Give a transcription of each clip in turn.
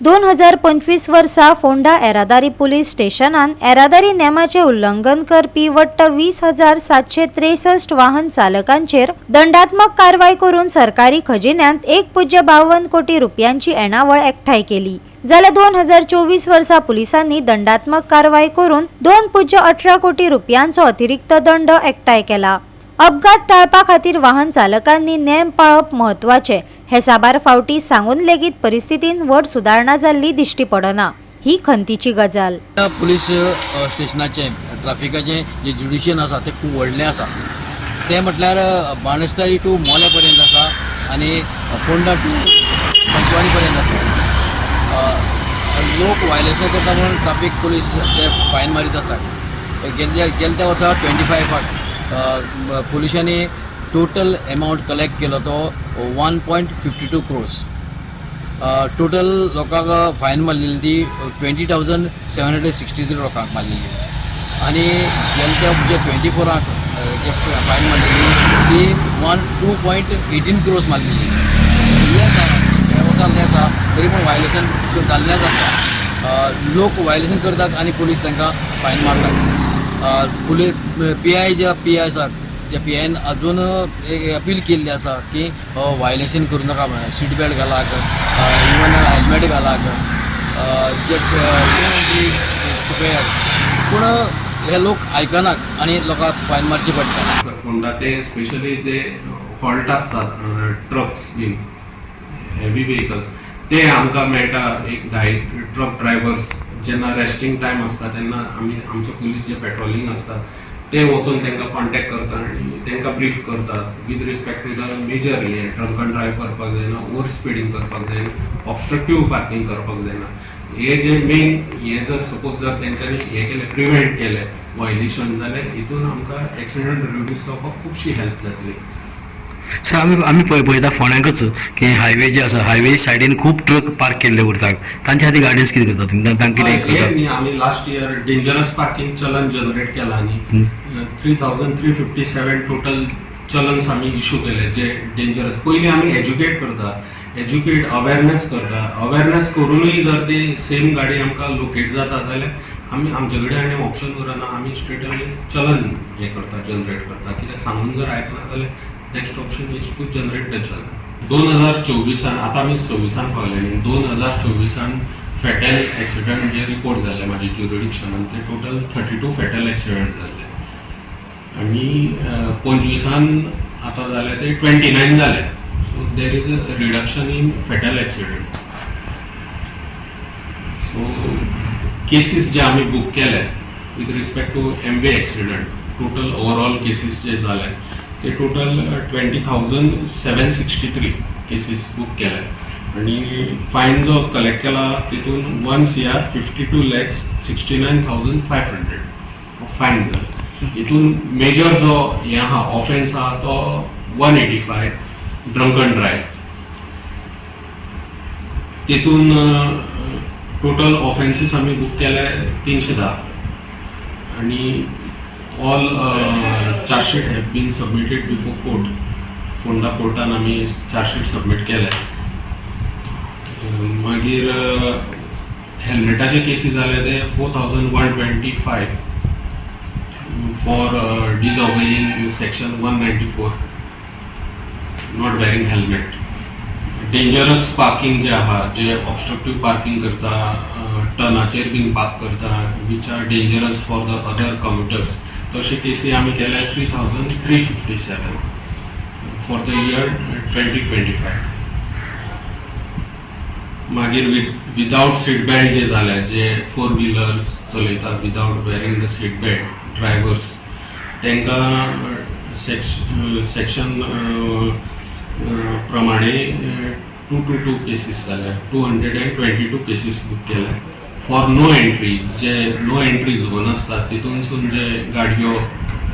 2025 वर्सा फोंडा येरादारी पुलीस स्टेशनान येरादारी नेमाचे उल्लंघन करपी वट्ट 20,763 वाहन चालकांचेर दंडात्मक कारवाई करून सरकारी खजिन्यांत 1.52 कोटी रुपयांची येणावळ एकठांय केली। जाल्यार 2024 वर्सा पुलिसांनी दंडात्मक कारवाई करून 2.18 कोटी रुपयांचो अतिरिक्त दंड एकठांय केला। अपघात टाळपा खातीर वाहन चालकांनी नेम पाळप महत्वाचे हे साबार फावटी सांगून लेगीत परिस्थितीन व्हड सुदारणा जाल्ली दिश्टी पडना ही खंतीची गजाल। पुलीस स्टेशनाचे ट्रॅफिकाचे जे ज्युडिशियन आसा ते खूब व्हडलें आसा। ते म्हटल्यार बाणस्तारी टू मोल्या पर्यंत आसा आनी फोंडा टू पंचवाडी पर्यंत आसा। लोक वायलेशन करता म्हणून ट्रॅफिक पुलीस जे फायन मारीत आसा। गेल्या त्या वर्सा 25 पुलिसांनी टोटल अमाउंट कलेक्ट केलो तो 1.52 crores। टोटल लोकांक फायन मारलेली ती 20,763 लोकांक मारलेली आनी गेल्या जे 24 जे फायन मारलेली ती 2.18 crores मारलेली। लेस ह्या वर्सान लेस आसा तरी पूण वायलेशन जाल्लेंच आसता। लोक वायलेशन करतात आनी पुलीस तांकां फायन मारतात। पुलीस पी आय आसा त्या पीआयन अजून एक अपील केल्ली आसा की वायलेशन करूं नाका म्हणून सीट बेल्ट घालाक, इवन हेल्मेट घालाक, जे पूण हे लोक आयकनात आनी लोकांक फायन मारची पडटा। फोंडा ते स्पेशली ते फॉल्ट आसतात ट्रक्स बीन हेवी व्हेकल्स ते आमकां मेळटा। एक 10 ट्रक ड्रायव्हर्स जेन्ना रेस्टिंग टायम आसता तेन्ना आमी आमचे पुलीस जे पेट्रोलिंग आसतात ते वचून तांकां कॉन्टेक्ट करतात आनी तांकां ब्रीफ करतात with respect to the major हे ड्रंकन ड्रायव्ह करपाक जायना, ओवर स्पिडींग करपाक जायना, ऑब्स्ट्रक्टिव्ह पार्किंग करपाक जायना। हे जे मेन हे जर सपोज जर तेंच्यांनी हे केलें प्रिवेंट केलें वायलेशन जाल्यार हितून आमकां एक्सिडंट रिड्यूस जावपाक खुबशी हेल्प जातली। सर आमी पळयता फोंड्याकच की हायवे जे आसा हायवे सायडीन खूब ट्रक पार्क केल्ले उरतात तांच्या खातीर गार्डियन्स कितें करतात तांकां कितें करतात? आमी लास्ट इयर डेंजरस पार्किंग चलन जनरेट केला आनी 3,357 टोटल चलन्स आमी इश्यू केले जे डेंजरस। पयलीं आमी एज्युकेट करता, अवेरनेस करता, अवेरनेस करूनय जर ती सेम गाडी आमकां लोकेट जाता जाल्यार आमी आमचे कडेन आनी ऑप्शन उरना, आमी स्ट्रेट अवे चलन हे करता जनरेट करता। कित्याक सांगून जर आयकना जाल्यार next option is to generate the challan. 2024 आता आमी 26 पावले न्ही, 2024 फॅटल एक्सिडंट जे रिपोर्ट जाले म्हाजे ज्युरिडिक्शनान ते टोटल 32 फॅटल एक्सिडंट जाले आनी 25 आता जाले ते 29 जाले। So there is a reduction in fatal accident. So cases जे आमी बुक केले with respect to MV accident total overall cases जे जाले ते टोटल 20,763 केसीस बुक केले आनी फायन जो कलेक्ट केला तितून 1,52,69,500 फायन जाले। हितून मेजर जो हे आहा ऑफेन्स आहा तो 185 ड्रंकन ड्रायव्ह। तितून टोटल ऑफेन्सीस आमी बुक केले 310 आनी all charge-sheet have been submitted before court. Phonda कोर्टान आमी चार्जशीट सबमीट केले। मागीर हेल्मेटाचे केसीस जाले ते 4,125 for disobeying section 194 not wearing helmet. Dangerous parking जे आहा जे ऑब्स्ट्रक्टिव्ह पार्किंग करता, टर्नाचेर बीन पार्क करता which are dangerous for the other commuters तशे केसी आमी केले 3,357 फॉर द इयर 2025। मागीर विदाउट सीट बेल्ट जे जाले जे 4 व्हिलर्स चलयता without wearing the seat belt drivers तांकां सेक्शन प्रमाणे 222 केसीस जाले, 222 केसीस बुक केले फॉर नो एंट्री। जे नो एंट्री झोन असतात तितूनसून जे गाडयो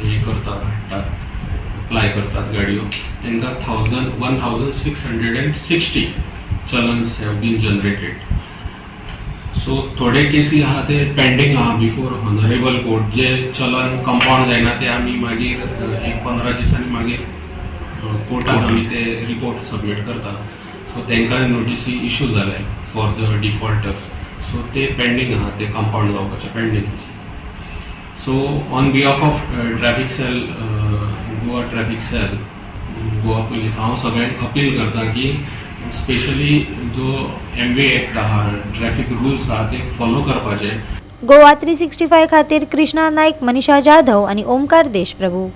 हे करतात हाडटात अप्लाय करतात गाडयो तांकां 1,660 चलन्स हॅव बीन जनरेटेड। सो थोडे केसी आहा ते पेंडिंग आहा बिफोर ऑनरेबल कोर्ट। जे चलन कंपाउंड जायना ते आमी मागीर एक 15 दिसांनी मागीर कोर्टान आमी ते रिपोर्ट सबमीट करता। सो तांकां नोटिसी इश्यू जाले फॉर द डिफॉल्टर्स. सो ते पेंडींग आहा, ते कंपाऊंड जावपाचें पेंडींग आसा. So on behalf of traffic cell, Goa traffic cell, Goa police, हांव सगळ्यांक अपील करता की स्पेशली जो MV एक्ट आहा, ट्रॅफिक रुल्स आहा ते फॉलो करपाचे. गोवा 365 खातीर कृष्णा नाईक, मनीषा जाधव आणि ओमकार देशप्रभू.